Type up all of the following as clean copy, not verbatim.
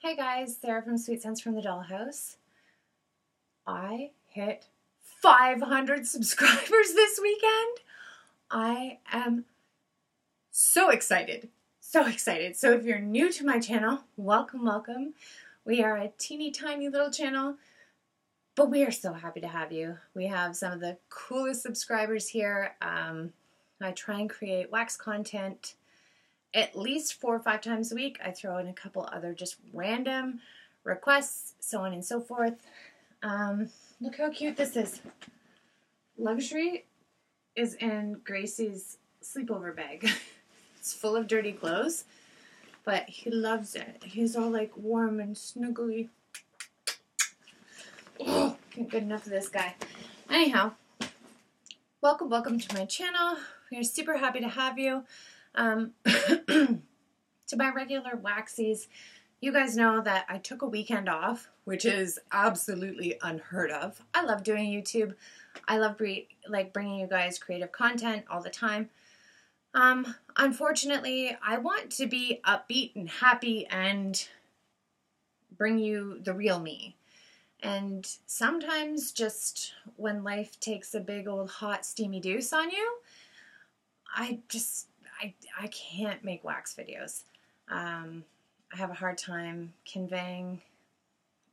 Hey guys, Sarah from Sweet Scents from the Dollhouse. I hit 500 subscribers this weekend. I am so excited. So excited. So if you're new to my channel, welcome, welcome. We are a teeny tiny little channel, but we are so happy to have you. We have some of the coolest subscribers here. I try and create wax content at least 4 or 5 times a week. I throw in a couple other just random requests, so on and so forth. Look how cute this is. Luxury is in Gracie's sleepover bag. It's full of dirty clothes, but he loves it. He's all like warm and snuggly. Oh, can't get enough of this guy. Anyhow, welcome to my channel. We're super happy to have you. To my regular waxies, you guys know that I took a weekend off, which is absolutely unheard of. I love doing YouTube. I love bringing you guys creative content all the time. Unfortunately, I want to be upbeat and happy and bring you the real me. And sometimes just when life takes a big old hot steamy deuce on you, I can't make wax videos. I have a hard time conveying,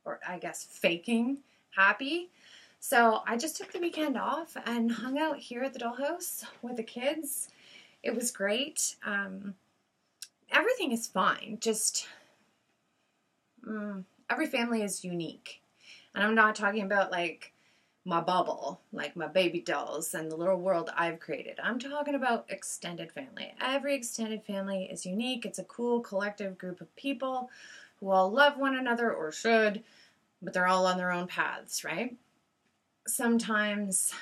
or I guess faking, happy. So I just took the weekend off and hung out here at the Dollhouse with the kids. It was great. Everything is fine. Just every family is unique. And I'm not talking about like my bubble, like my baby dolls and the little world I've created. I'm talking about extended family. Every extended family is unique. It's a cool collective group of people who all love one another, or should, but they're all on their own paths, right? Sometimes,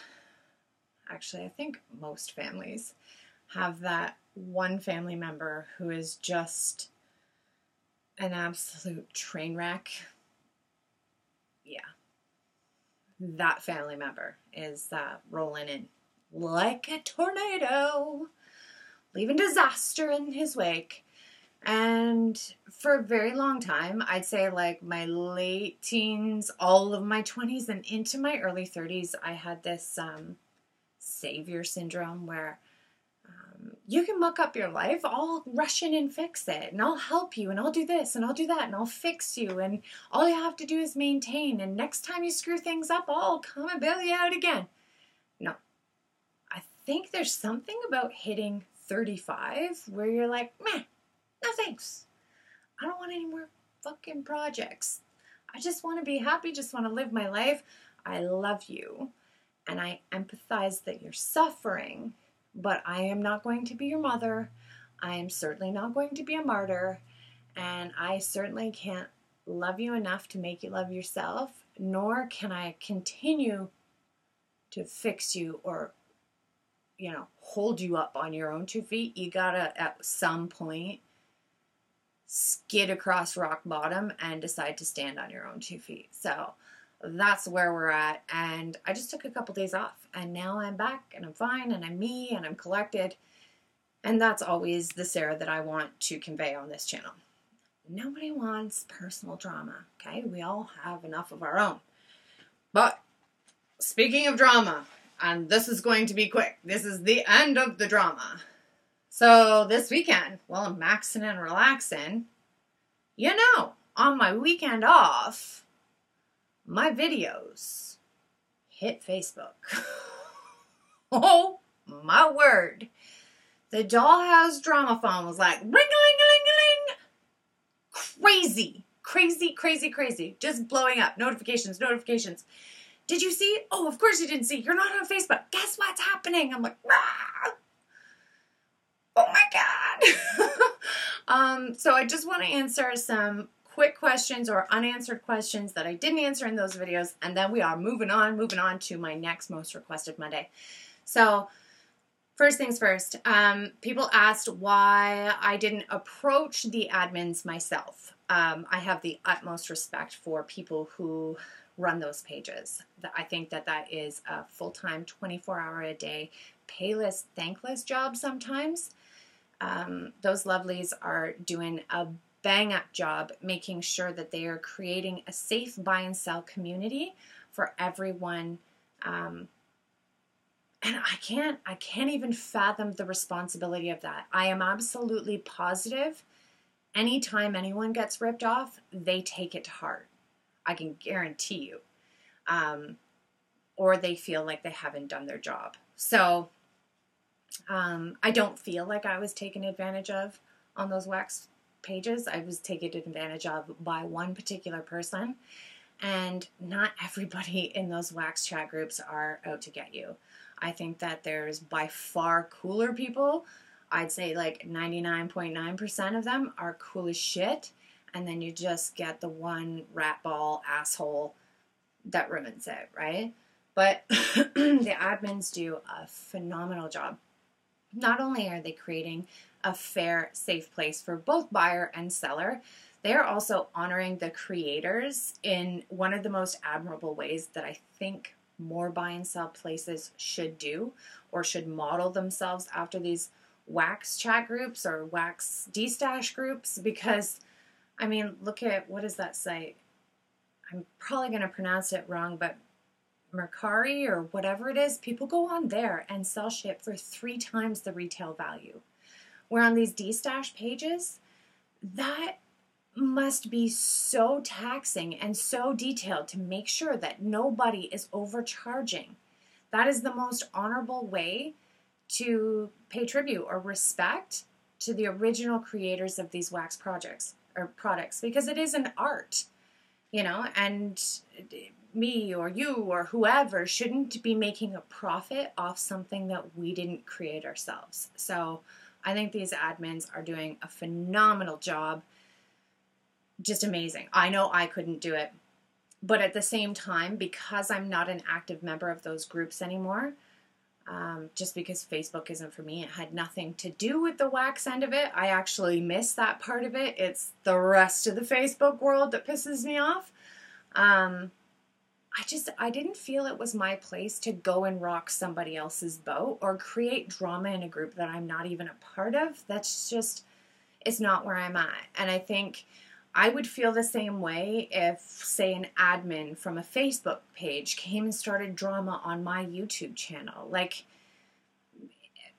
actually, I think most families have that one family member who is just an absolute train wreck. Yeah. That family member is rolling in like a tornado, leaving disaster in his wake. And for a very long time, I'd say like my late teens, all of my 20s, and into my early 30s, I had this savior syndrome where you can muck up your life, I'll rush in and fix it, and I'll help you, and I'll do this, and I'll do that, and I'll fix you, and all you have to do is maintain, and next time you screw things up, I'll come and bail you out again. No. I think there's something about hitting 35 where you're like, meh, no thanks. I don't want any more fucking projects. I just want to be happy, just want to live my life. I love you, and I empathize that you're suffering, but I am not going to be your mother. I am certainly not going to be a martyr. And I certainly can't love you enough to make you love yourself, nor can I continue to fix you or, hold you up on your own 2 feet. You gotta, at some point, skid across rock bottom and decide to stand on your own 2 feet. So that's where we're at, and I just took a couple days off, and now I'm back, and I'm fine, and I'm me, and I'm collected, and that's always the Sarah that I want to convey on this channel. Nobody wants personal drama, okay? We all have enough of our own. But speaking of drama, and this is going to be quick, this is the end of the drama. So this weekend, while I'm maxing and relaxing, on my weekend off, my videos hit Facebook. Oh my word. The Dollhouse drama phone was like, ring-a-ling-a-ling-a-ling. Crazy. Just blowing up. Notifications. Did you see? Oh, of course you didn't see. You're not on Facebook. Guess what's happening? I'm like, ah! Oh my God. So I just want to answer some quick questions or unanswered questions that I didn't answer in those videos, and then we are moving on to my next most requested Monday. So first things first, people asked why I didn't approach the admins myself. I have the utmost respect for people who run those pages. I think that is a full-time 24-hour-a-day payless, thankless job sometimes. Those lovelies are doing a bang-up job making sure that they are creating a safe buy and sell community for everyone. And I can't even fathom the responsibility of that. I am absolutely positive anytime anyone gets ripped off, they take it to heart. I can guarantee you. Or they feel like they haven't done their job. So I don't feel like I was taken advantage of on those wax pages. I was taken advantage of by one particular person, and not everybody in those wax chat groups are out to get you. I think that there's by far cooler people. I'd say like 99.9% of them are cool as shit, and then you just get the one rat ball asshole that ruins it, right? But the admins do a phenomenal job. Not only are they creating a fair, safe place for both buyer and seller, they are also honoring the creators in one of the most admirable ways that I think more buy and sell places should do, or should model themselves after these wax chat groups or wax de-stash groups. Because, I mean, look at, what is that site? I'm probably going to pronounce it wrong, but Mercari or whatever it is, people go on there and sell shit for 3 times the retail value. Where on these de-stash pages, that must be so taxing and so detailed to make sure that nobody is overcharging. That is the most honorable way to pay tribute or respect to the original creators of these wax projects or products, because it is an art, you know, and me or you or whoever shouldn't be making a profit off something that we didn't create ourselves. So I think these admins are doing a phenomenal job. Just amazing. I know I couldn't do it. But at the same time, because I'm not an active member of those groups anymore, just because Facebook isn't for me, it had nothing to do with the wax end of it. I actually miss that part of it. It's the rest of the Facebook world that pisses me off. I didn't feel it was my place to go and rock somebody else's boat or create drama in a group that I'm not even a part of. That's just, it's not where I'm at. And I think I would feel the same way if, say, an admin from a Facebook page came and started drama on my YouTube channel. Like,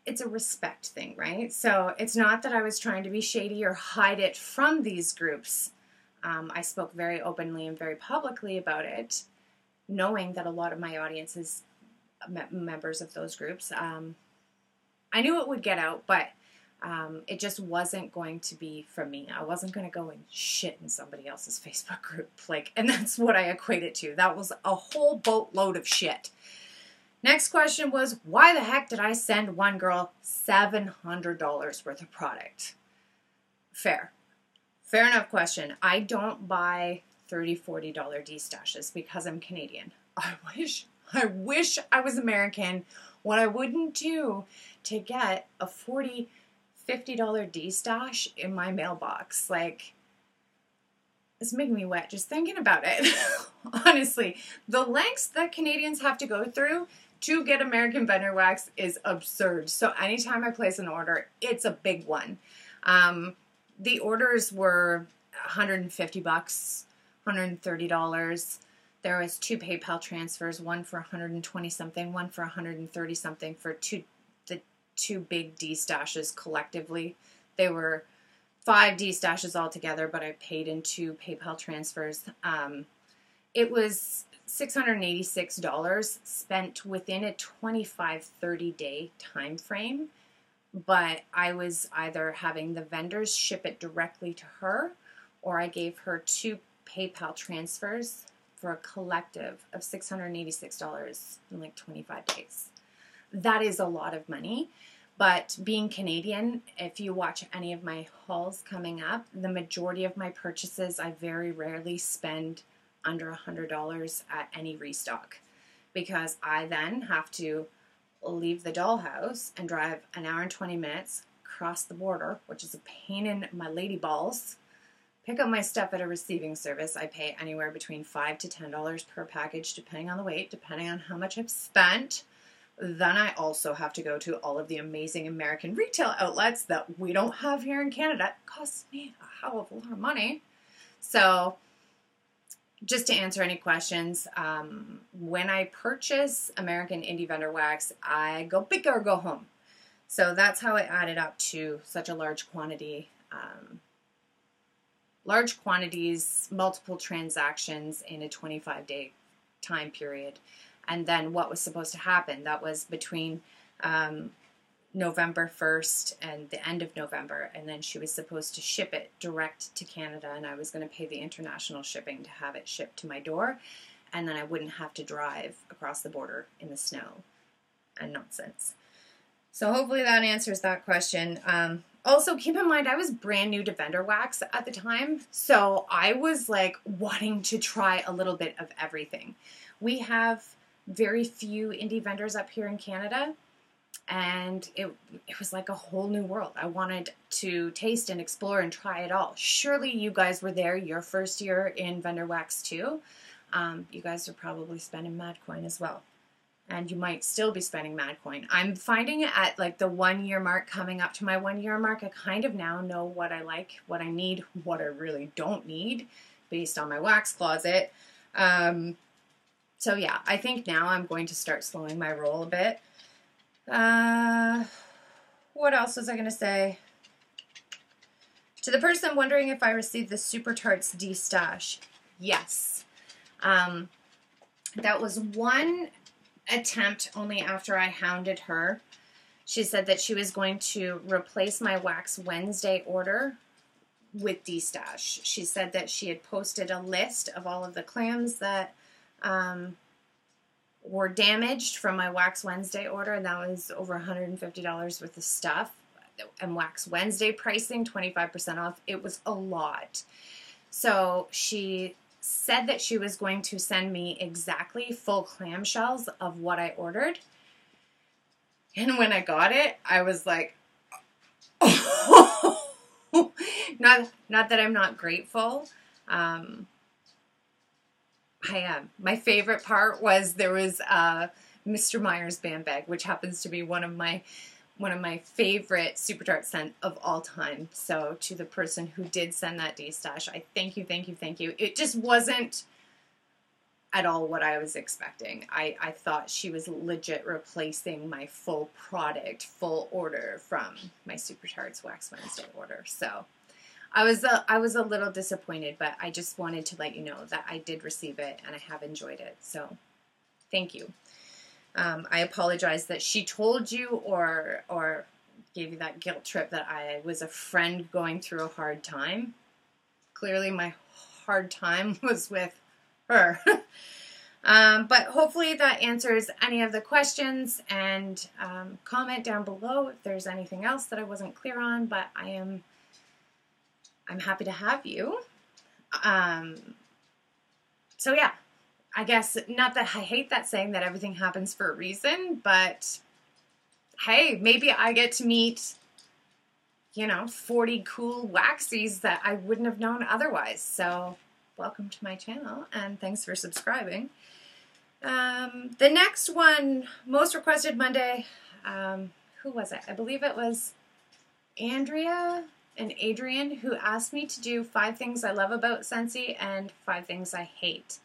it's a respect thing, right? So it's not that I was trying to be shady or hide it from these groups. I spoke very openly and very publicly about it, knowing that a lot of my audience is members of those groups. I knew it would get out, but it just wasn't going to be from me. I wasn't going to go and shit in somebody else's Facebook group. And that's what I equate it to. That was a whole boatload of shit. Next question was, why the heck did I send one girl $700 worth of product? Fair. Fair enough question. I don't buy $30, $40 de-stashes because I'm Canadian. I wish I was American. What I wouldn't do to get a $40, $50 de-stash in my mailbox. It's making me wet just thinking about it. Honestly, the lengths that Canadians have to go through to get American vendor wax is absurd. So anytime I place an order, it's a big one. The orders were $150, $130. There was 2 PayPal transfers, one for 120 something, one for 130 something for the two big de-stashes collectively. They were 5 de-stashes altogether, but I paid in 2 PayPal transfers. It was $686 spent within a 25-30 day time frame, but I was either having the vendors ship it directly to her, or I gave her 2 PayPal transfers for a collective of $686 in 25 days. That is a lot of money, but being Canadian, if you watch any of my hauls coming up, the majority of my purchases, I very rarely spend under $100 at any restock, because I then have to leave the dollhouse and drive an hour and 20 minutes, cross the border, which is a pain in my lady balls, pick up my stuff at a receiving service. I pay anywhere between $5 to $10 per package, depending on the weight, depending on how much I've spent. Then I also have to go to all of the amazing American retail outlets that we don't have here in Canada. It costs me a hell of a lot of money. So just to answer any questions, when I purchase American Indie Vendor Wax, I go big or go home. So that's how I added up to such a large quantity. Large quantities, multiple transactions in a 25-day time period. And then what was supposed to happen, that was between November 1st and the end of November. And then she was supposed to ship it direct to Canada, and I was going to pay the international shipping to have it shipped to my door. And then I wouldn't have to drive across the border in the snow and nonsense. So hopefully that answers that question. Also, keep in mind, I was brand new to vendor wax at the time, so I was like wanting to try a little bit of everything. We have very few indie vendors up here in Canada, and it was like a whole new world. I wanted to taste and explore and try it all. Surely you guys were there your first year in vendor wax too. You guys are probably spending mad coin as well. And you might still be spending mad coin. I'm finding at like the 1 year mark, coming up to my 1 year mark, I kind of now know what I like, what I need, what I really don't need based on my wax closet. So yeah, I think now I'm going to start slowing my roll a bit. What else was I going to say? To the person wondering if I received the Super Tarts D-Stash, yes. That was one attempt only after I hounded her. She said that she was going to replace my Wax Wednesday order with D-Stash. She said that she had posted a list of all of the clams that were damaged from my Wax Wednesday order, and that was over $150 worth of stuff. And Wax Wednesday pricing, 25% off. It was a lot. So she said that she was going to send me exactly full clamshells of what I ordered. And when I got it, I was like, oh. not that I'm not grateful. I am. My favorite part was there was Mr. Meyer's band bag, which happens to be one of my favorite Super Tart scent of all time. So to the person who did send that D-Stash, I thank you, thank you, thank you. It just wasn't at all what I was expecting. I thought she was legit replacing my full product, full order from my Super Tarts Wax Wednesday order. So I was a little disappointed, but I just wanted to let you know that I did receive it and I have enjoyed it. So thank you. I apologize that she told you or gave you that guilt trip that I was a friend going through a hard time. Clearly my hard time was with her. But hopefully that answers any of the questions, and comment down below if there's anything else that I wasn't clear on, but I'm happy to have you. So yeah. I guess, not that I hate that saying that everything happens for a reason, but hey, maybe I get to meet, 40 cool waxies that I wouldn't have known otherwise. So welcome to my channel, and thanks for subscribing. The next one, most requested Monday, who was it? I believe it was Andrea and Adrian who asked me to do 5 things I love about Scentsy and 5 things I hate.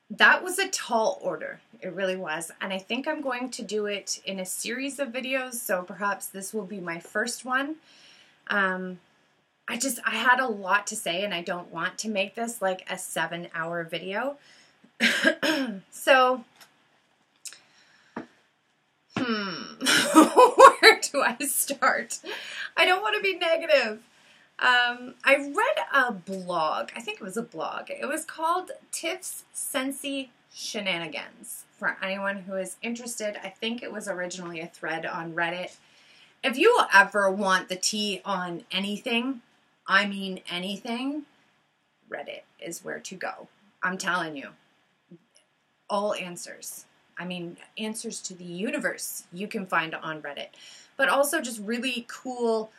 That was a tall order. It really was. And I think I'm going to do it in a series of videos, so perhaps this will be my first one. I had a lot to say, and I don't want to make this like a 7-hour video. So, where do I start? I don't want to be negative. I read a blog. I think it was a blog. It was called Tiff's Scentsy Shenanigans. For anyone who is interested, I think it was originally a thread on Reddit. If you ever want the tea on anything, I mean anything, Reddit is where to go. I'm telling you. All answers. I mean, answers to the universe you can find on Reddit. But also just really cool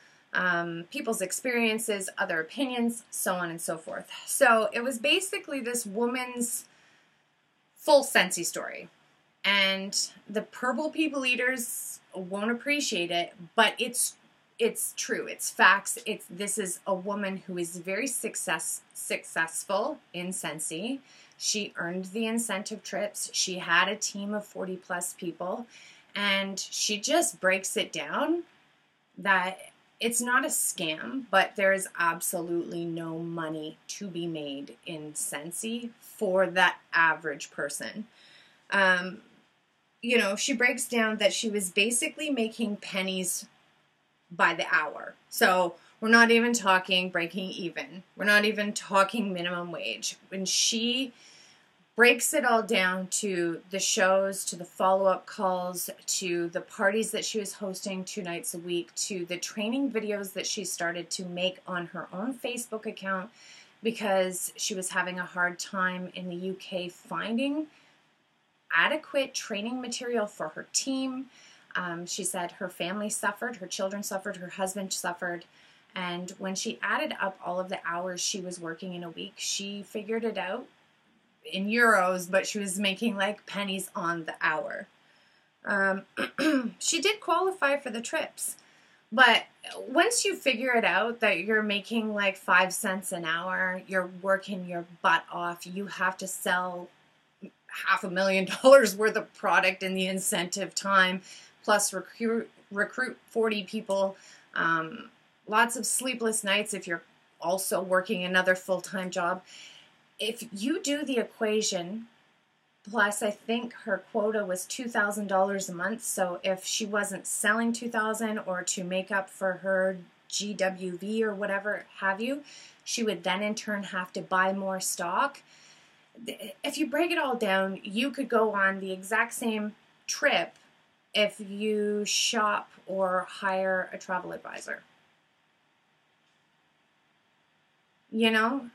people's experiences, other opinions, so on and so forth. So it was basically this woman's full Scentsy story. And the purple people eaters won't appreciate it, but it's true. It's facts. This is a woman who is very successful in Scentsy. She earned the incentive trips. She had a team of 40 plus people, and she just breaks it down that it's not a scam, but there is absolutely no money to be made in Scentsy for that average person. You know, she breaks down that she was basically making pennies by the hour. So we're not even talking breaking even. We're not even talking minimum wage. When she breaks it all down to the shows, to the follow-up calls, to the parties that she was hosting 2 nights a week, to the training videos that she started to make on her own Facebook account because she was having a hard time in the UK finding adequate training material for her team. She said her family suffered, her children suffered, her husband suffered. And when she added up all of the hours she was working in a week, she figured it out in euros, but she was making like pennies on the hour. She did qualify for the trips, but once you figure it out that you're making like 5 cents an hour, you're working your butt off, you have to sell $500,000 worth of product in the incentive time, plus recruit 40 people, lots of sleepless nights if you're also working another full-time job. If you do the equation, plus I think her quota was $2,000 a month, so if she wasn't selling $2,000 or to make up for her GWV or whatever have you, she would then in turn have to buy more stock. If you break it all down, you could go on the exact same trip if you shop or hire a travel advisor. You know,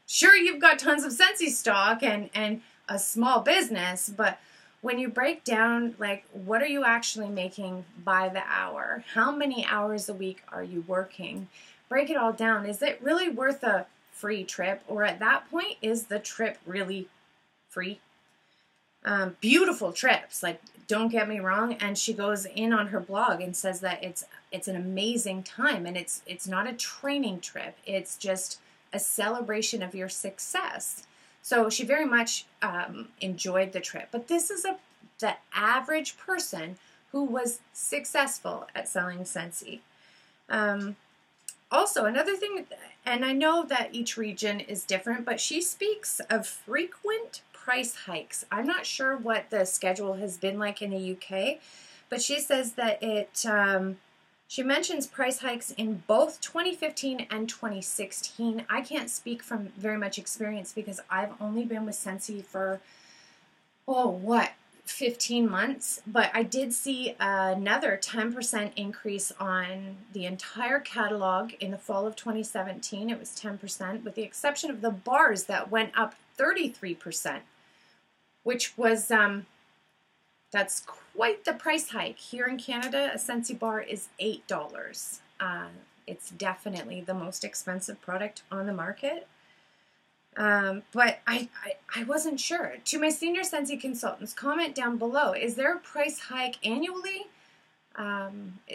sure, you've got tons of Scentsy stock and a small business, but when you break down, like, what are you actually making by the hour? How many hours a week are you working? Break it all down. Is it really worth a free trip? Or at that point, is the trip really free? Beautiful trips, like, don't get me wrong. And she goes in on her blog and says that it's an amazing time, and it's not a training trip. It's just a celebration of your success. So she very much enjoyed the trip. But this is the average person who was successful at selling Scentsy. Also, another thing, and I know that each region is different, but she speaks of frequent price hikes. I'm not sure what the schedule has been like in the UK, but she says that she mentions price hikes in both 2015 and 2016. I can't speak from very much experience because I've only been with Scentsy for, 15 months. But I did see another 10% increase on the entire catalog in the fall of 2017. It was 10%, with the exception of the bars that went up 33%, which was... that's quite the price hike. Here in Canada, a Scentsy bar is $8. It's definitely the most expensive product on the market. But I wasn't sure. To my senior Scentsy consultants, comment down below. Is there a price hike annually?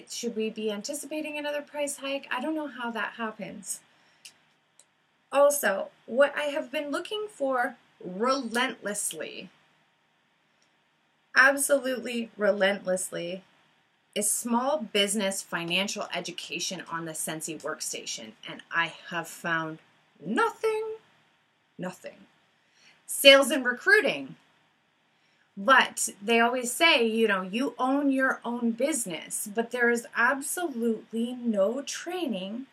Should we be anticipating another price hike? I don't know how that happens. Also, what I have been looking for relentlessly, absolutely relentlessly, is small business financial education on the Scentsy workstation, and I have found nothing. Sales and recruiting, but they always say, you know, you own your own business, but there is absolutely no training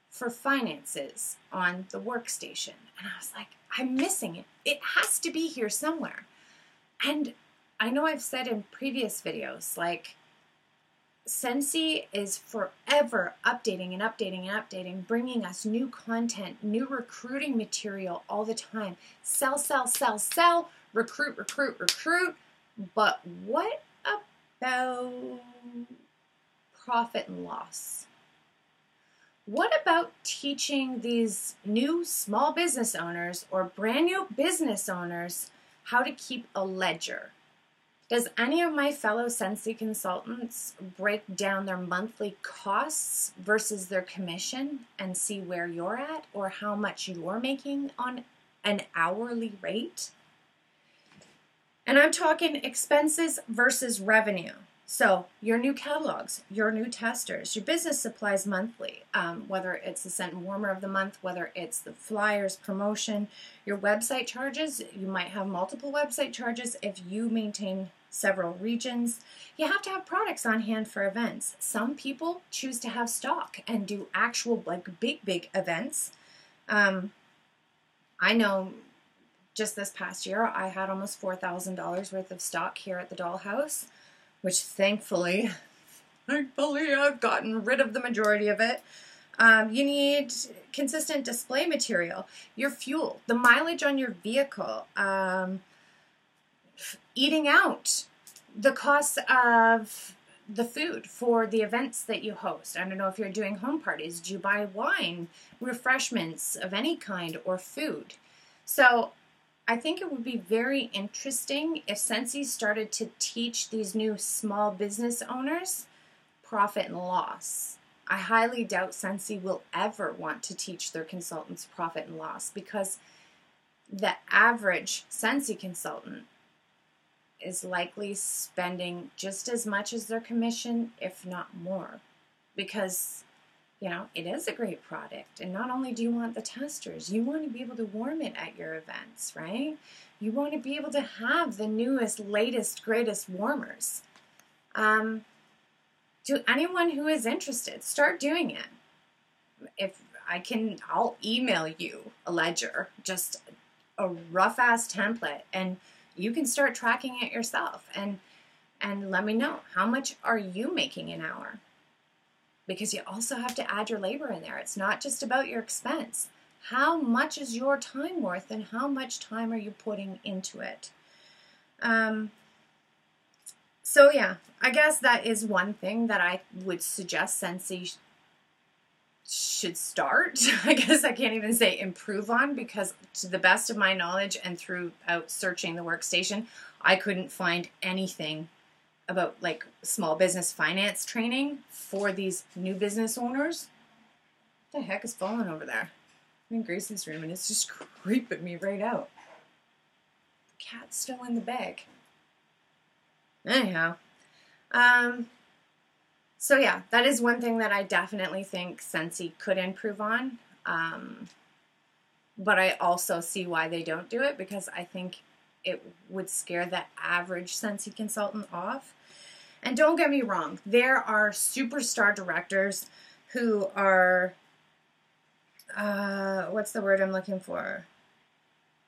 for finances on the workstation. And I was like, I'm missing it. It has to be here somewhere. And I know I've said in previous videos, like, Scentsy is forever updating and updating and updating, bringing us new content, new recruiting material all the time. Sell, sell, sell, sell, recruit, recruit, recruit. But what about profit and loss? What about teaching these new small business owners or brand new business owners how to keep a ledger? Does any of my fellow Scentsy consultants break down their monthly costs versus their commission and see where you're at or how much you're making on an hourly rate? And I'm talking expenses versus revenue. So your new catalogs, your new testers, your business supplies monthly, whether it's the scent and warmer of the month, whether it's the flyers, promotion, your website charges. You might have multiple website charges if you maintain several regions. You have to have products on hand for events. Some people choose to have stock and do actual like big events. I know just this past year I had almost $4,000 worth of stock here at the Dollhouse, which thankfully I've gotten rid of the majority of it. You need consistent display material, your fuel, the mileage on your vehicle, eating out, the cost of the food for the events that you host. I don't know if you're doing home parties. Do you buy wine, refreshments of any kind, or food? So I think it would be very interesting if Scentsy started to teach these new small business owners profit and loss. I highly doubt Scentsy will ever want to teach their consultants profit and loss, because the average Scentsy consultant is likely spending just as much as their commission, if not more, because you know, it is a great product. And not only do you want the testers, you want to be able to warm it at your events, right? You want to be able to have the newest, latest, greatest warmers. To anyone who is interested, start doing it. If I can, I'll email you a ledger, just a rough-ass template, and you can start tracking it yourself. And let me know, how much are you making an hour? Because you also have to add your labor in there. It's not just about your expense. How much is your time worth, and how much time are you putting into it? So yeah, I guess that is one thing that I would suggest Scentsy should start. I guess I can't even say improve on, because to the best of my knowledge and throughout searching the workstation, I couldn't find anything about like small business finance training for these new business owners. What the heck is falling over there? I'm in Grace's room and it's just creeping me right out. The cat's still in the bag. Anyhow, so yeah, that is one thing that I definitely think Scentsy could improve on. But I also see why they don't do it, because I think it would scare the average Scentsy consultant off. And don't get me wrong, there are superstar directors who are, what's the word I'm looking for?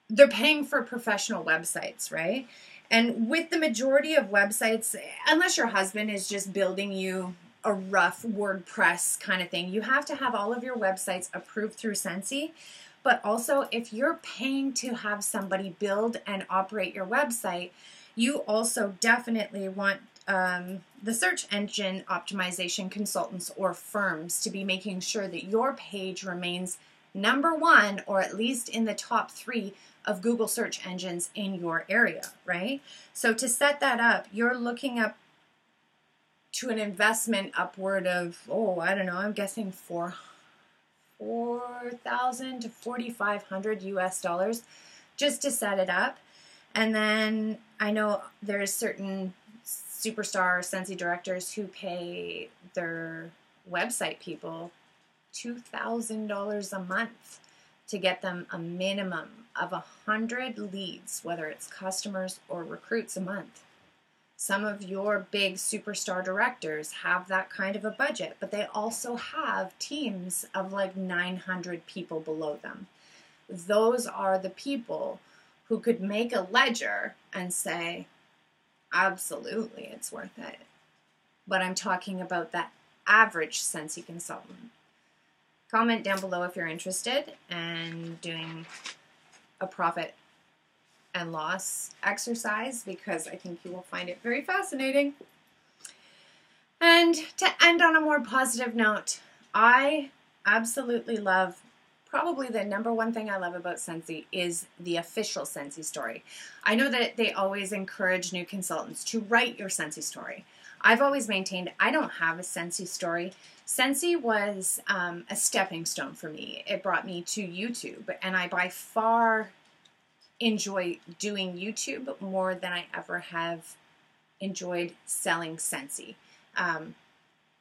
They're paying for professional websites, right? And with the majority of websites, unless your husband is just building you a rough WordPress kind of thing, you have to have all of your websites approved through Scentsy. But also, if you're paying to have somebody build and operate your website, you also definitely want the search engine optimization consultants or firms to be making sure that your page remains #1, or at least in the top 3 of Google search engines in your area, right? So to set that up, you're looking up to an investment upward of, I don't know, I'm guessing $4,000 to $4,500 US just to set it up. And then I know there's certain superstar Scentsy directors who pay their website people $2,000 a month to get them a minimum of 100 leads, whether it's customers or recruits a month. Some of your big superstar directors have that kind of a budget, but they also have teams of like 900 people below them. Those are the people who could make a ledger and say, absolutely, it's worth it. But I'm talking about that average Scentsy consultant. Comment down below if you're interested in doing a profit and loss exercise, because I think you will find it very fascinating. And to end on a more positive note, I absolutely love probably the number one thing I love about Scentsy is the official Scentsy story. I know that they always encourage new consultants to write your Scentsy story. I've always maintained I don't have a Scentsy story. Scentsy was a stepping stone for me. It brought me to YouTube, and I by far enjoy doing YouTube more than I ever have enjoyed selling Scentsy.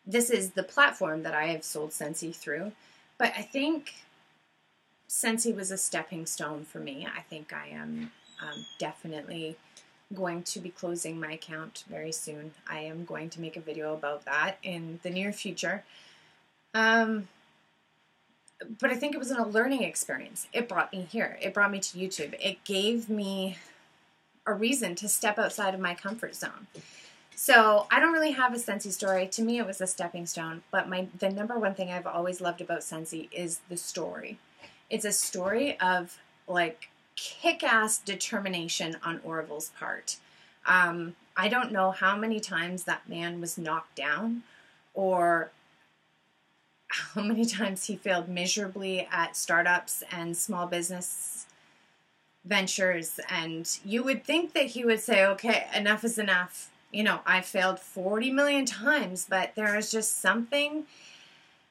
This is the platform that I have sold Scentsy through, but I think Scentsy was a stepping stone for me. I think I am definitely going to be closing my account very soon. I am going to make a video about that in the near future. But I think it was a learning experience. It brought me here. It brought me to YouTube. It gave me a reason to step outside of my comfort zone. So I don't really have a Scentsy story. To me, it was a stepping stone. But the number one thing I've always loved about Scentsy is the story. It's a story of like kick-ass determination on Orville's part. I don't know how many times that man was knocked down, or how many times he failed miserably at startups and small business ventures. And you would think that he would say, okay, enough is enough. You know, I failed 40 million times, but there is just something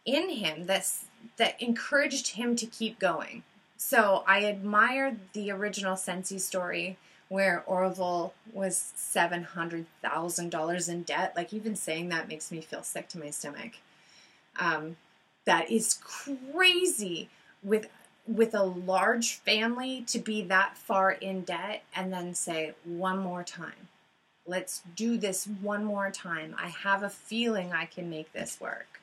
in him that encouraged him to keep going. So I admired the original Scentsy story where Orville was $700,000 in debt. Like, even saying that makes me feel sick to my stomach. That is crazy with a large family to be that far in debt and then say, one more time. Let's do this one more time. I have a feeling I can make this work.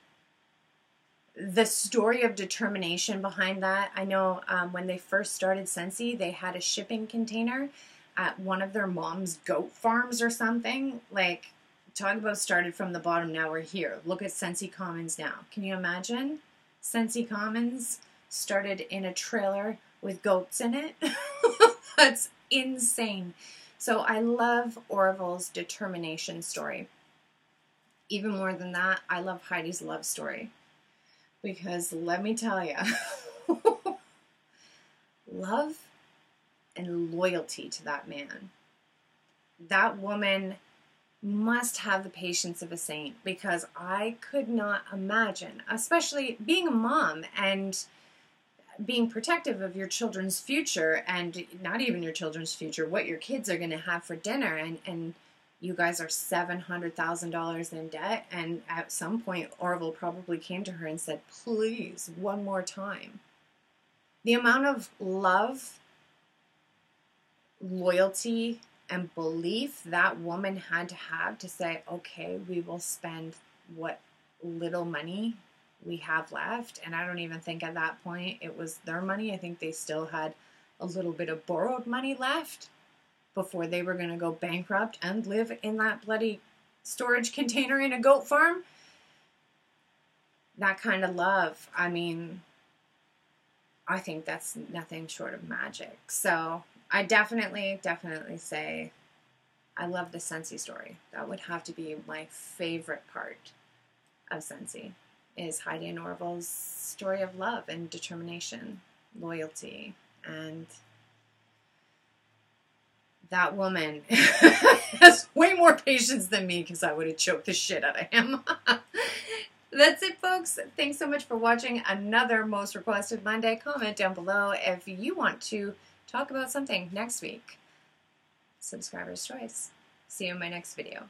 The story of determination behind that, I know when they first started Scentsy, they had a shipping container at one of their mom's goat farms or something. Like, talk about started from the bottom, now we're here. Look at Scentsy Commons now. Can you imagine? Scentsy Commons started in a trailer with goats in it. That's insane. So I love Orville's determination story. Even more than that, I love Heidi's love story. Because let me tell you, love and loyalty to that man. That woman must have the patience of a saint, because I could not imagine, especially being a mom and being protective of your children's future, and not even your children's future, what your kids are going to have for dinner, and you guys are $700,000 in debt, and at some point Orville probably came to her and said, please, one more time. The amount of love, loyalty, and belief that woman had to have to say, okay, we will spend what little money we have left. And I don't even think at that point it was their money. I think they still had a little bit of borrowed money left before they were going to go bankrupt and live in that bloody storage container in a goat farm. That kind of love, I mean, I think that's nothing short of magic. So I definitely say I love the Scentsy story. That would have to be my favorite part of Scentsy, is Heidi and Orville's story of love and determination, loyalty, and that woman has way more patience than me, because I would have choked the shit out of him. That's it, folks. Thanks so much for watching another Most Requested Monday. Comment down below if you want to talk about something next week. Subscriber's choice. See you in my next video.